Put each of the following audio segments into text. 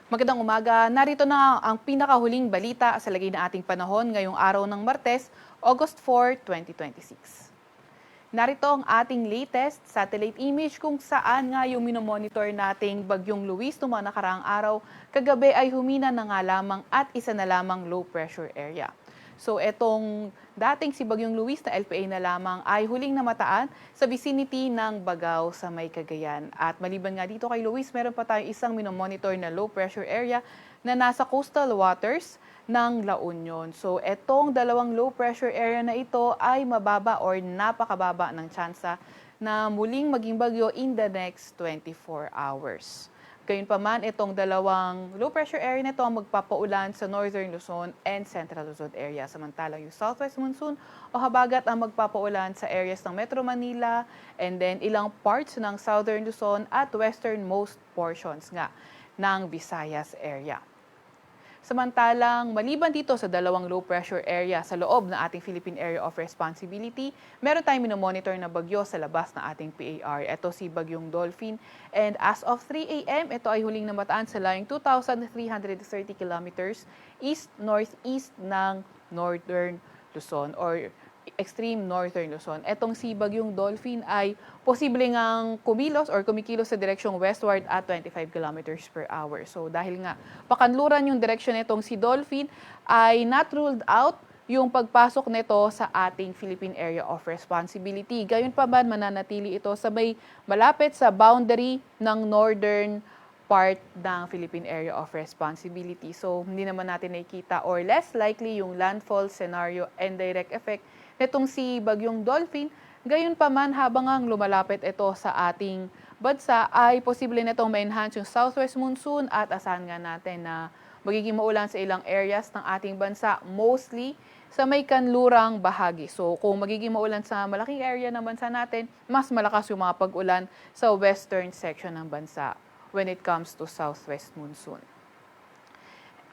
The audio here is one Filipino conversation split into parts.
Magandang umaga. Narito na ang pinakahuling balita sa lagay ng ating panahon ngayong araw ng Martes, August 4, 2026. Narito ang ating latest satellite image kung saan nga yung minomonitor nating bagyong Luis noong mga nakaraang araw. Kagabi ay humina na nga lamang at isa na lamang low pressure area. So etong dating si Bagyong Luis na LPA na lamang ay huling namataan sa vicinity ng Bagao sa May Cagayan. At maliban nga dito kay Luis, meron pa tayong isang minomonitor na low pressure area na nasa coastal waters ng La Union. So etong dalawang low pressure area na ito ay mababa or napakababa ng tsansa na muling maging bagyo in the next 24 hours. Gayunpaman, itong dalawang low pressure area nito ang magpapaulan sa Northern Luzon and Central Luzon area. Samantalang yung Southwest Monsoon o habagat ang magpapaulan sa areas ng Metro Manila and then ilang parts ng Southern Luzon at westernmost portions nga ng Visayas area. Samantalang maliban dito sa dalawang low pressure area sa loob ng ating Philippine Area of Responsibility, meron tayong minomonitor na bagyo sa labas ng ating PAR. Ito si Bagyong Dolphin. And as of 3 a.m., ito ay huling namataan sa layong 2,330 kilometers east-northeast ng Northern Luzon or extreme northern Luzon. Etong si Bagyong Dolphin ay posible ngang kumilos or kumikilos sa direksyong westward at 25 kilometers per hour. So dahil nga pakanluran yung direksyon nitong si Dolphin ay not ruled out yung pagpasok nito sa ating Philippine Area of Responsibility. Gayon pa man mananatili ito sa may malapit sa boundary ng northern part ng Philippine Area of Responsibility. So hindi naman natin nakikita or less likely yung landfall scenario and direct effect netong si Bagyong Dolphin. Gayon pa man, habang ang lumalapit ito sa ating bansa, ay posible netong ma-enhance yung southwest monsoon at asahan nga natin na magiging maulan sa ilang areas ng ating bansa, mostly sa may kanlurang bahagi. So kung magiging maulan sa malaking area ng bansa natin, mas malakas yung mga pag-ulan sa western section ng bansa when it comes to southwest monsoon.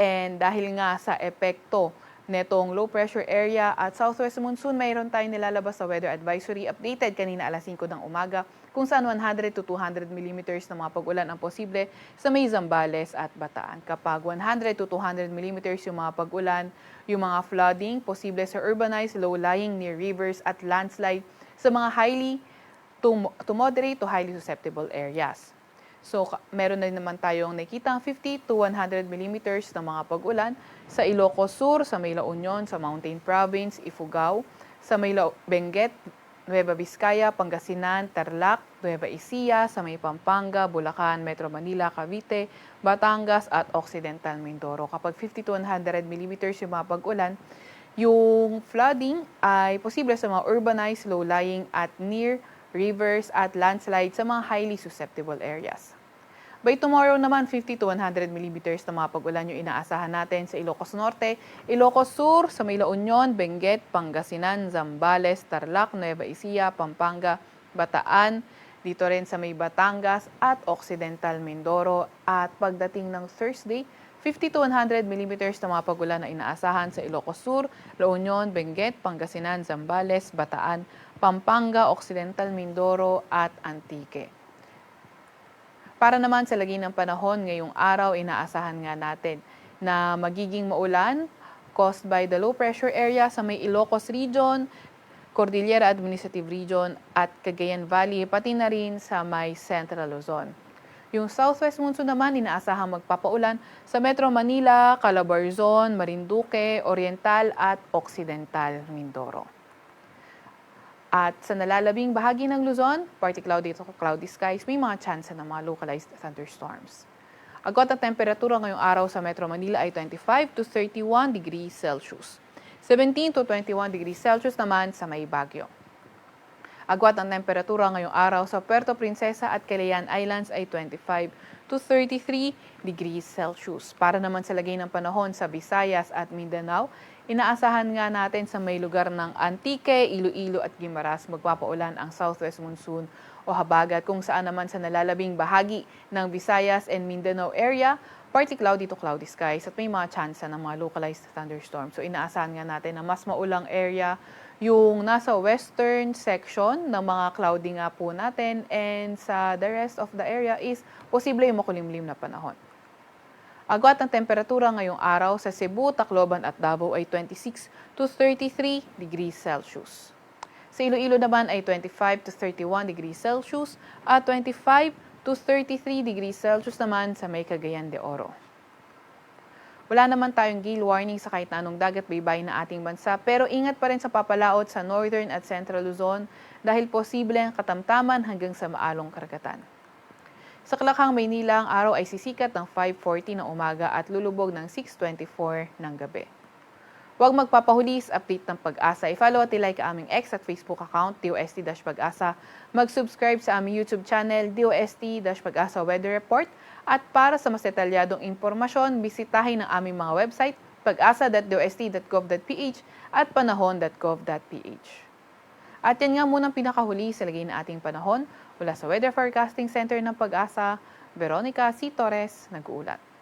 And dahil nga sa epekto netong low pressure area at southwest monsoon, mayroon tayong nilalabas sa weather advisory updated kanina alas 5 ng umaga kung saan 100 to 200 millimeters na mga pag-ulan ang posible sa may Zambales at Bataan. Kapag 100 to 200 millimeters yung mga pag-ulan, yung mga flooding, posible sa urbanized, low-lying near rivers at landslide sa mga highly to moderate to highly susceptible areas. So, meron na naman tayong nakikita 50 to 100 millimeters na mga pag-ulan sa Ilocos Sur, sa may La Union, sa Mountain Province, Ifugao, sa may Benguet, Nueva Vizcaya, Pangasinan, Tarlac, Nueva Ecija, sa may Pampanga, Bulacan, Metro Manila, Cavite, Batangas at Occidental Mindoro. Kapag 50 to 100 millimeters yung mga pag-ulan, yung flooding ay posible sa mga urbanized, low-lying at near rivers at landslide sa mga highly susceptible areas. By tomorrow naman, 50 to 100 millimeters na mga pag-ulan yung inaasahan natin sa Ilocos Norte, Ilocos Sur, sa may La Union, Benguet, Pangasinan, Zambales, Tarlac, Nueva Ecija, Pampanga, Bataan, dito rin sa may Batangas at Occidental Mindoro. At pagdating ng Thursday, 50 to 100 millimeters na mga pag-ulan na inaasahan sa Ilocos Sur, La Union, Benguet, Pangasinan, Zambales, Bataan, Pampanga, Occidental Mindoro at Antique. Para naman sa lagi ng panahon ngayong araw, inaasahan nga natin na magiging maulan caused by the low pressure area sa may Ilocos Region, Cordillera Administrative Region at Cagayan Valley, pati na rin sa may Central Luzon. Yung southwest monsoon naman, inaasahang magpapaulan sa Metro Manila, Calabarzon, Marinduque, Oriental at Occidental Mindoro. At sa nalalabing bahagi ng Luzon, partly cloudy to cloudy skies, may mga chance ng mga localized thunderstorms. Agwat ang temperatura ngayong araw sa Metro Manila ay 25 to 31 degrees Celsius. 17 to 21 degrees Celsius naman sa may Baguio. Agwat ang temperatura ngayong araw sa Puerto Princesa at Calayan Islands ay 25 to 33 degrees Celsius. Para naman sa lagay ng panahon sa Visayas at Mindanao, inaasahan nga natin sa may lugar ng Antique, Iloilo at Guimaras magpapaulan ang southwest monsoon o habagat kung saan naman sa nalalabing bahagi ng Visayas and Mindanao area, partly cloudy to cloudy skies at may mga tsansa ng mga localized thunderstorms. So inaasahan nga natin na mas maulang area yung nasa western section ng mga cloudy nga po natin and sa the rest of the area is posible yung makulimlim na panahon. Agwat ang temperatura ngayong araw sa Cebu, Tacloban at Davao ay 26 to 33 degrees Celsius. Sa Iloilo naman ay 25 to 31 degrees Celsius at 25 to 33 degrees Celsius naman sa may Cagayan de Oro. Wala naman tayong gale warning sa kahit na anong dagat baybayin na ating bansa, pero ingat pa rin sa papalaot sa Northern at Central Luzon dahil posible ang katamtaman hanggang sa maalong karagatan. Sa Kalakang, Maynila, ang araw ay sisikat ng 5:40 ng umaga at lulubog ng 6:24 ng gabi. Huwag magpapahulis, update ng Pag-asa. I-follow at i-like ang aming X at Facebook account, DOST-Pag-asa. Mag-subscribe sa aming YouTube channel, DOST-Pag-asa Weather Report. At para sa mas detalyadong impormasyon, bisitahin ang aming mga website, pag-asa.dost.gov.ph at panahon.gov.ph. At yan nga munang pinakahuli sa lagay na ating panahon. Mula sa Weather Forecasting Center ng Pag-asa, Veronica C. Torres, nag-uulat.